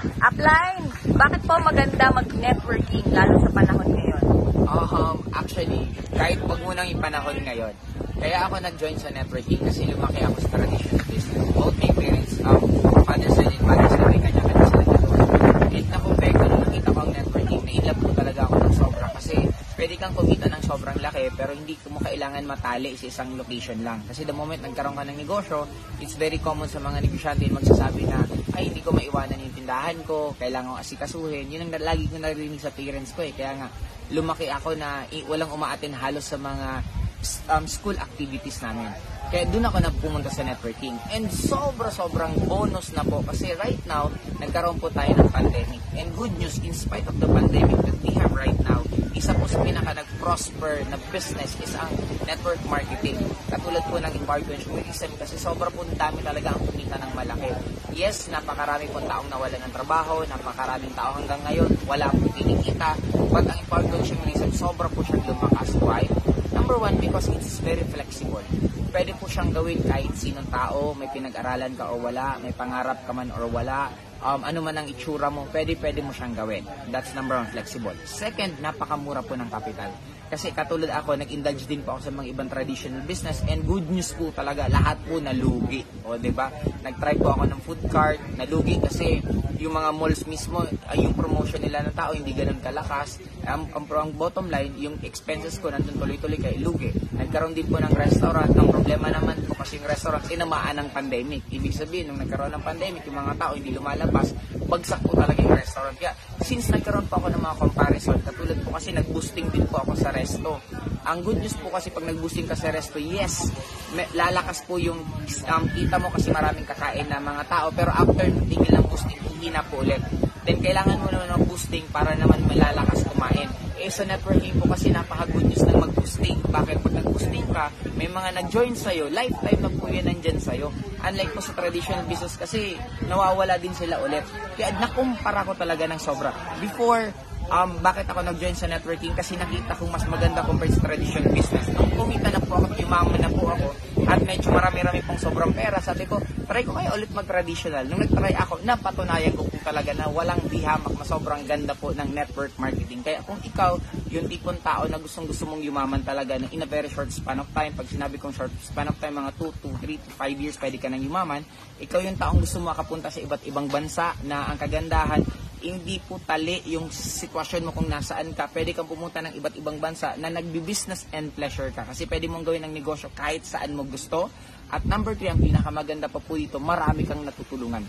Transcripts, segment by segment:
Upline, bakit po maganda mag-networking lalo sa panahon ngayon? Actually, kahit wag mo nang ipanahon ngayon, kaya ako nag-join sa networking kasi lumaki ako sa traditional business. Both my parents, father side and mother side, may kanya-kanya sila dalawa. And nakumpay ko nung nakita ko ang networking, na-inlove ko talaga ako ng sobra kasi pwede kang kumita ng sobrang laki pero hindi mo kailangan matali sa isang location lang. Kasi the moment nagkaroon ka ng negosyo, it's very common sa mga negosyante magsasabi na, ay hindi ko maiwanan yung tindahan ko, kailangan ko asikasuhin. Yun ang lagi ko narinig sa parents ko eh. Kaya nga, lumaki ako na walang umaattend halos sa mga school activities namin. Kaya doon ako pumunta sa networking. And sobrang bonus na po kasi right now, nagkaroon po tayo ng pandemic. And good news, in spite of the pandemic that we have right now, isa po sa pinaka nag-prosper na business is ang network marketing. Katulad po ng Empowered Consumerism kasi sobra po dami talaga ang kumita ng malaki. Yes, napakarami po taong nawalan ng trabaho, napakaraming tao hanggang ngayon, wala po kinikita. But ang Empowered Consumerism, sobra po siyang lumakas. Why? Number one, because it's very flexible. Pwede po siyang gawin kahit sinong tao, may pinag-aralan ka o wala, may pangarap ka man or wala, ano man ang itsura mo, pwede mo siyang gawin. That's number one, flexible. Second, napakamura po ng capital. Kasi katulad ako, nag-indulge din po ako sa mga ibang traditional business and good news po talaga, lahat po nalugi. O, diba? Nag-try po ako ng food cart, nalugi kasi yung mga malls mismo, yung promotion nila ng tao, hindi ganun kalakas. Ang bottom line, yung expenses ko nandun tuloy-tuloy kay lugi. Nagkaroon din po ng restaurant. Ang problema naman po kasi yung restaurant, tinamaan ng pandemic. Ibig sabihin, nung nagkaroon ng pandemic, yung mga tao hindi lumalabas, bagsak po talaga yung restaurant. Kaya, since nagkaroon po ako ng mga comparison, katulad po kasi nag-boosting din po ako sa resto. Ang good news po kasi pag nag-boosting ka sa resto, yes, lalakas po yung kita mo kasi maraming kakain na mga tao. Pero after tingil ng boosting, hihina po ulit. Then, kailangan mo naman ng boosting para naman malalakas kumain. Sa networking po kasi napaka-good news ng mag-boosting. Bakit? Pag nag-boosting ka, may mga nag-join sa'yo, lifetime na po yun nandyan sa'yo. Unlike po sa traditional business kasi nawawala din sila ulit. Kaya nakumpara ko talaga ng sobra. Before, bakit ako nag-join sa networking? Kasi nakita kong mas maganda compared sa traditional business. Nung kumita na po ako, yumaman na po ako, at medyo marami-rami pong sobrang pera, sabi ko, try ko kaya ulit mag-traditional. Nung nag-try ako, napatunayan ko po talaga na walang dihamak, mas sobrang ganda po ng network marketing. Kaya kung ikaw, yung tipong tao na gustong-gusto mong yumaman talaga in a very short span of time, pag sinabi kong short span of time, mga 2 to 3 to 5 years, pwede ka nang yumaman, ikaw yung taong gusto mo makapunta sa iba't ibang bansa na ang kagandahan, hindi po tali yung sitwasyon mo kung nasaan ka. Pwede kang pumunta ng iba't ibang bansa na nagbi-business and pleasure ka. Kasi pwede mong gawin ng negosyo kahit saan mo gusto. At number 3, ang pinakamaganda pa po dito, marami kang natutulungan.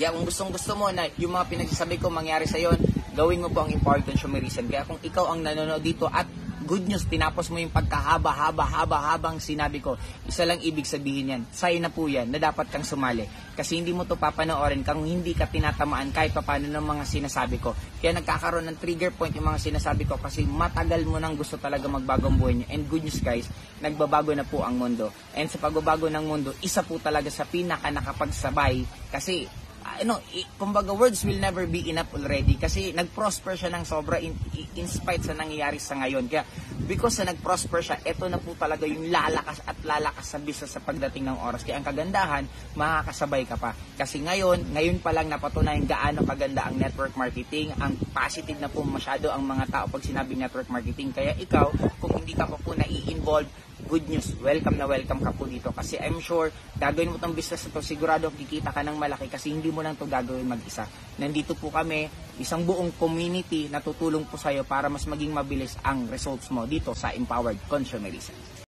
Kaya kung gusto mo na yung mga pinagsasabi ko mangyari sa yon, gawin mo po ang Empowered Consumerism. Kaya kung ikaw ang nanonood dito at good news, tinapos mo yung pagkahaba-habang sinabi ko, isa lang ibig sabihin yan. Sign na po yan na dapat kang sumali. Kasi hindi mo to papanoorin kung hindi ka tinatamaan kahit papano ng mga sinasabi ko. Kaya nagkakaroon ng trigger point yung mga sinasabi ko kasi matagal mo nang gusto talaga magbagong buhay niyo. And good news guys, nagbabago na po ang mundo. And sa pagbabago ng mundo, isa po talaga sa pinaka nakapagsabay kasi kumbaga words will never be enough already kasi nag-prosper siya ng sobra in spite sa nangyayari sa ngayon. Kaya because sa nag-prosper siya, eto na po talaga yung lalakas sa business sa pagdating ng oras. Kaya ang kagandahan, makakasabay ka pa. Kasi ngayon pa lang napatunayan gaano kaganda ang network marketing, ang positive na po masyado ang mga tao pag sinabing network marketing. Kaya ikaw, kung hindi ka pa po nai-involve, good news, welcome na welcome ka po dito kasi I'm sure gagawin mo tong business na to, sigurado kikita ka ng malaki kasi hindi mo lang to gagawin mag-isa. Nandito po kami, isang buong community na tutulong po sa'yo para mas maging mabilis ang results mo dito sa Empowered Consumerism.